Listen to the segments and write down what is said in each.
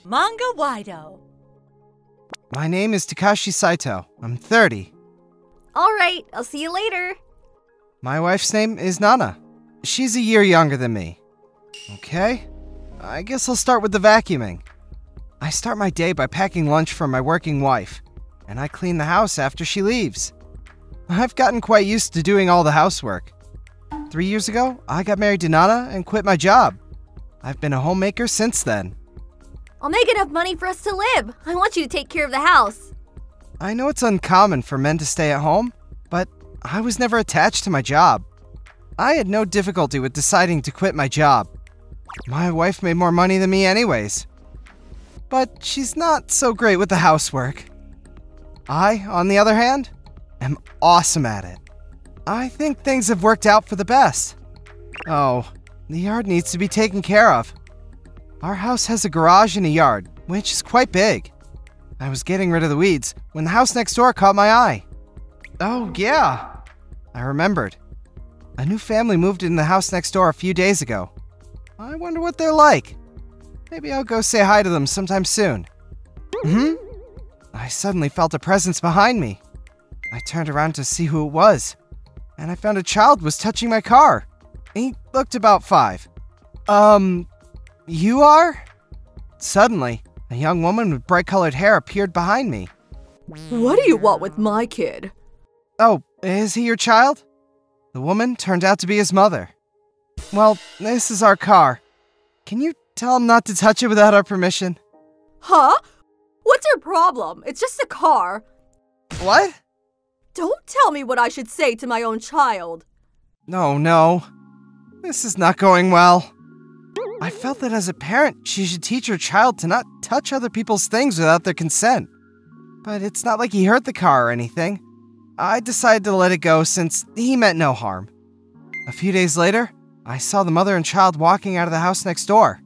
Manga Wido. My name is Takashi Saito. I'm 30. Alright, I'll see you later. My wife's name is Nana. She's a year younger than me. Okay, I guess I'll start with the vacuuming. I start my day by packing lunch for my working wife, and I clean the house after she leaves. I've gotten quite used to doing all the housework. 3 years ago, I got married to Nana and quit my job. I've been a homemaker since then. I'll make enough money for us to live. I want you to take care of the house. I know it's uncommon for men to stay at home, but I was never attached to my job. I had no difficulty with deciding to quit my job. My wife made more money than me anyways. But she's not so great with the housework. I, on the other hand, am awesome at it. I think things have worked out for the best. Oh, the yard needs to be taken care of. Our house has a garage and a yard, which is quite big. I was getting rid of the weeds when the house next door caught my eye. Oh, yeah. I remembered. A new family moved in the house next door a few days ago. I wonder what they're like. Maybe I'll go say hi to them sometime soon. I suddenly felt a presence behind me. I turned around to see who it was, and I found a child was touching my car. He looked about 5. You are? Suddenly, a young woman with bright-colored hair appeared behind me. What do you want with my kid? Oh, is he your child? The woman turned out to be his mother. Well, this is our car. Can you tell him not to touch it without our permission? Huh? What's your problem? It's just a car. What? Don't tell me what I should say to my own child. No. This is not going well. I felt that as a parent, she should teach her child to not touch other people's things without their consent. But it's not like he hurt the car or anything. I decided to let it go since he meant no harm. A few days later, I saw the mother and child walking out of the house next door.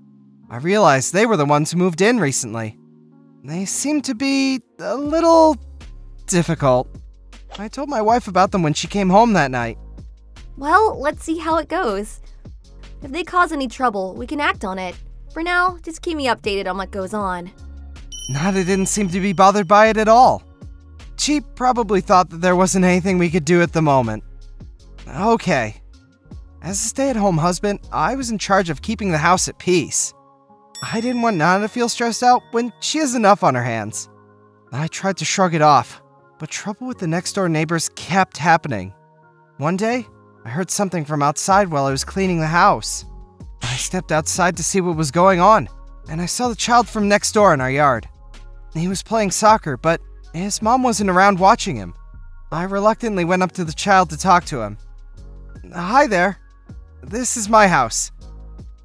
I realized they were the ones who moved in recently. They seemed to be a little difficult. I told my wife about them when she came home that night. Well, let's see how it goes. If they cause any trouble, we can act on it. For now, just keep me updated on what goes on. Nana didn't seem to be bothered by it at all. She probably thought that there wasn't anything we could do at the moment. Okay. As a stay-at-home husband, I was in charge of keeping the house at peace. I didn't want Nana to feel stressed out when she has enough on her hands. I tried to shrug it off, but trouble with the next-door neighbors kept happening. One day, I heard something from outside while I was cleaning the house. I stepped outside to see what was going on, and I saw the child from next door in our yard. He was playing soccer, but his mom wasn't around watching him. I reluctantly went up to the child to talk to him. Hi there. This is my house.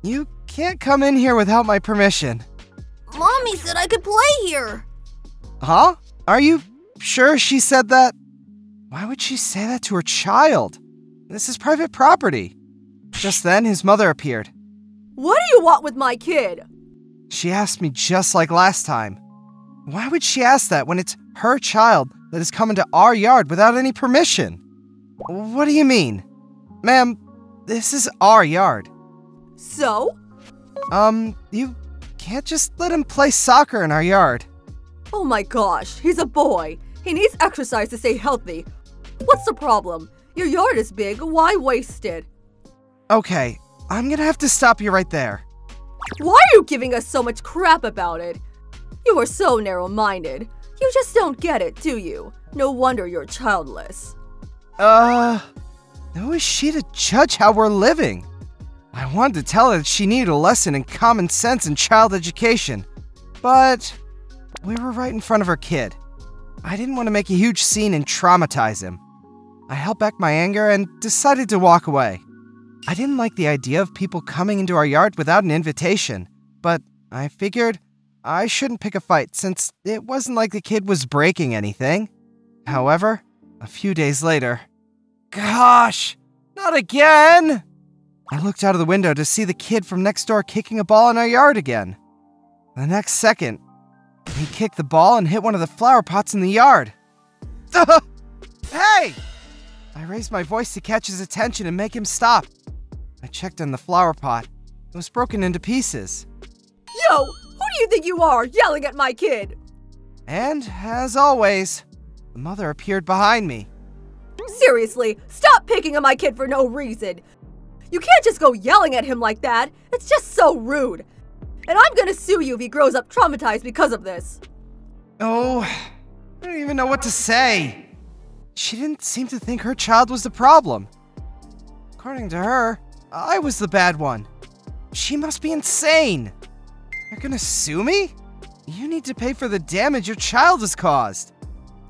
You can't come in here without my permission. Mommy said I could play here. Huh? Are you sure she said that? Why would she say that to her child? This is private property. Just then, his mother appeared. What do you want with my kid? She asked me just like last time. Why would she ask that when it's her child that has come into our yard without any permission? What do you mean? Ma'am, this is our yard. So? You can't just let him play soccer in our yard. Oh my gosh, he's a boy. He needs exercise to stay healthy. What's the problem? Your yard is big, why waste it? Okay, I'm gonna have to stop you right there. Why are you giving us so much crap about it? You are so narrow-minded. You just don't get it, do you? No wonder you're childless. Who is she to judge how we're living? I wanted to tell her that she needed a lesson in common sense and child education, but we were right in front of her kid. I didn't want to make a huge scene and traumatize him. I held back my anger and decided to walk away. I didn't like the idea of people coming into our yard without an invitation, but I figured I shouldn't pick a fight since it wasn't like the kid was breaking anything. However, a few days later... Gosh! Not again! I looked out of the window to see the kid from next door kicking a ball in our yard again. The next second, he kicked the ball and hit one of the flower pots in the yard. Hey! I raised my voice to catch his attention and make him stop. I checked on the flower pot. It was broken into pieces. Yo, who do do you think you are, yelling at my kid? And, as always, the mother appeared behind me. Seriously, stop picking on my kid for no reason. You can't just go yelling at him like that. It's just so rude. And I'm gonna sue you if he grows up traumatized because of this. Oh, I don't even know what to say. She didn't seem to think her child was the problem. According to her, I was the bad one. She must be insane. You're gonna sue me? You need to pay for the damage your child has caused.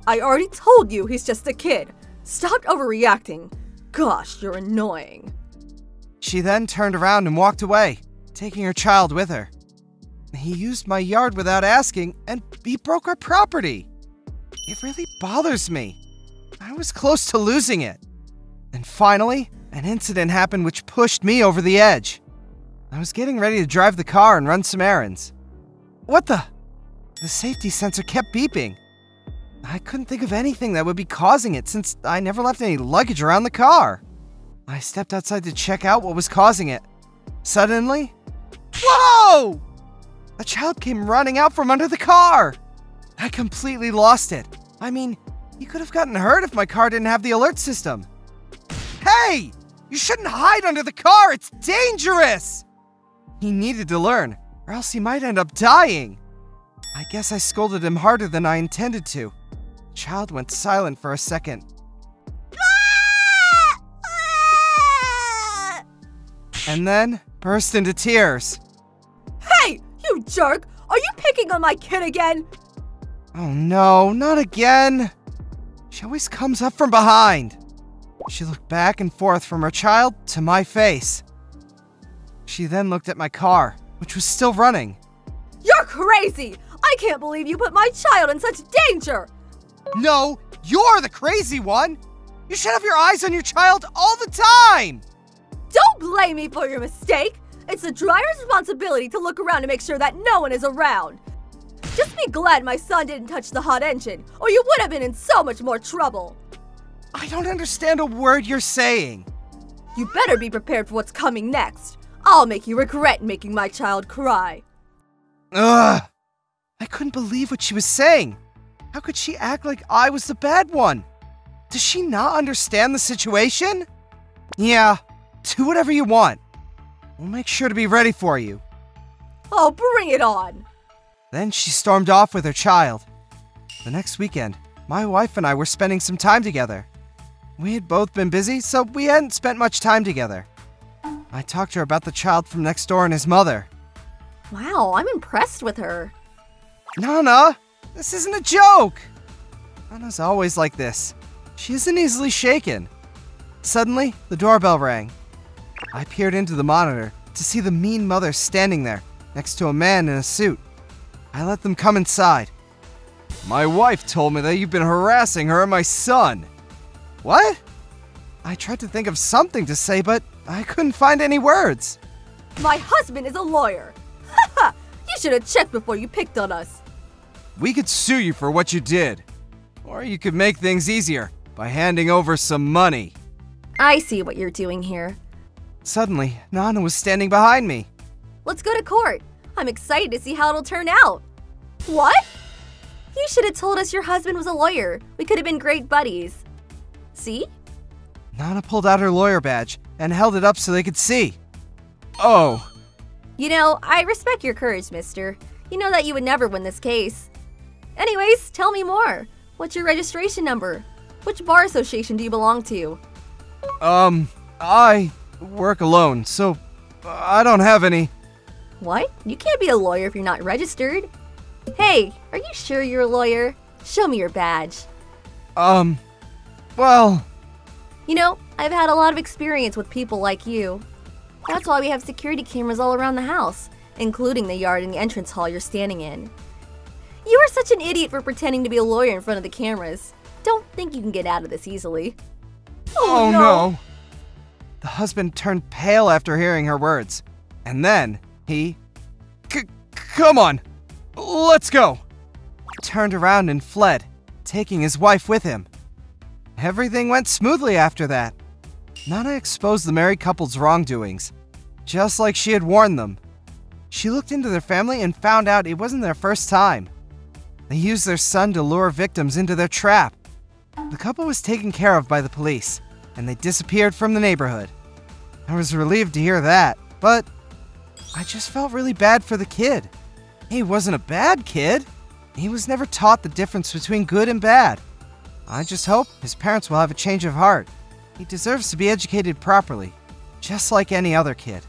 I already told you he's just a kid. Stop overreacting. Gosh, you're annoying. She then turned around and walked away, taking her child with her. He used my yard without asking, and he broke our property. It really bothers me. I was close to losing it. And finally, an incident happened which pushed me over the edge. I was getting ready to drive the car and run some errands. What the? The safety sensor kept beeping. I couldn't think of anything that would be causing it since I never left any luggage around the car. I stepped outside to check out what was causing it. Suddenly, whoa! A child came running out from under the car. I completely lost it. I mean, you could have gotten hurt if my car didn't have the alert system. Hey! You shouldn't hide under the car! It's dangerous! He needed to learn, or else he might end up dying. I guess I scolded him harder than I intended to. The child went silent for a second. And then burst into tears. Hey, you jerk! Are you picking on my kid again? Oh no, not again. She always comes up from behind. She looked back and forth from her child to my face. She then looked at my car, which was still running. You're crazy! I can't believe you put my child in such danger! No, you're the crazy one! You should have your eyes on your child all the time! Don't blame me for your mistake! It's the driver's responsibility to look around to make sure that no one is around. Just be glad my son didn't touch the hot engine, or you would have been in so much more trouble. I don't understand a word you're saying. You better be prepared for what's coming next. I'll make you regret making my child cry. Ugh! I couldn't believe what she was saying. How could she act like I was the bad one? Does she not understand the situation? Yeah, do whatever you want. We'll make sure to be ready for you. Oh, bring it on! Then she stormed off with her child. The next weekend, my wife and I were spending some time together. We had both been busy, so we hadn't spent much time together. I talked to her about the child from next door and his mother. Wow, I'm impressed with her. Nana, this isn't a joke! Nana's always like this. She isn't easily shaken. Suddenly, the doorbell rang. I peered into the monitor to see the mean mother standing there, next to a man in a suit. I let them come inside. My wife told me that you've been harassing her and my son. What? I tried to think of something to say, but I couldn't find any words. My husband is a lawyer. Haha! You should have checked before you picked on us. We could sue you for what you did. Or you could make things easier by handing over some money. I see what you're doing here. Suddenly, Nana was standing behind me. Let's go to court. I'm excited to see how it'll turn out. What? You should have told us your husband was a lawyer. We could have been great buddies. See? Nana pulled out her lawyer badge and held it up so they could see. Oh. You know, I respect your courage, mister. You know that you would never win this case. Anyways, tell me more. What's your registration number? Which bar association do you belong to? I work alone, so I don't have any. What? You can't be a lawyer if you're not registered. Hey, are you sure you're a lawyer? Show me your badge. Well... You know, I've had a lot of experience with people like you. That's why we have security cameras all around the house, including the yard and the entrance hall you're standing in. You are such an idiot for pretending to be a lawyer in front of the cameras. Don't think you can get out of this easily. Oh no! The husband turned pale after hearing her words. And then, he... Come on! Let's go! Turned around and fled, taking his wife with him. Everything went smoothly after that. Nana exposed the married couple's wrongdoings, just like she had warned them. She looked into their family and found out it wasn't their first time. They used their son to lure victims into their trap. The couple was taken care of by the police, and they disappeared from the neighborhood. I was relieved to hear that, but I just felt really bad for the kid. He wasn't a bad kid. He was never taught the difference between good and bad. I just hope his parents will have a change of heart. He deserves to be educated properly, just like any other kid.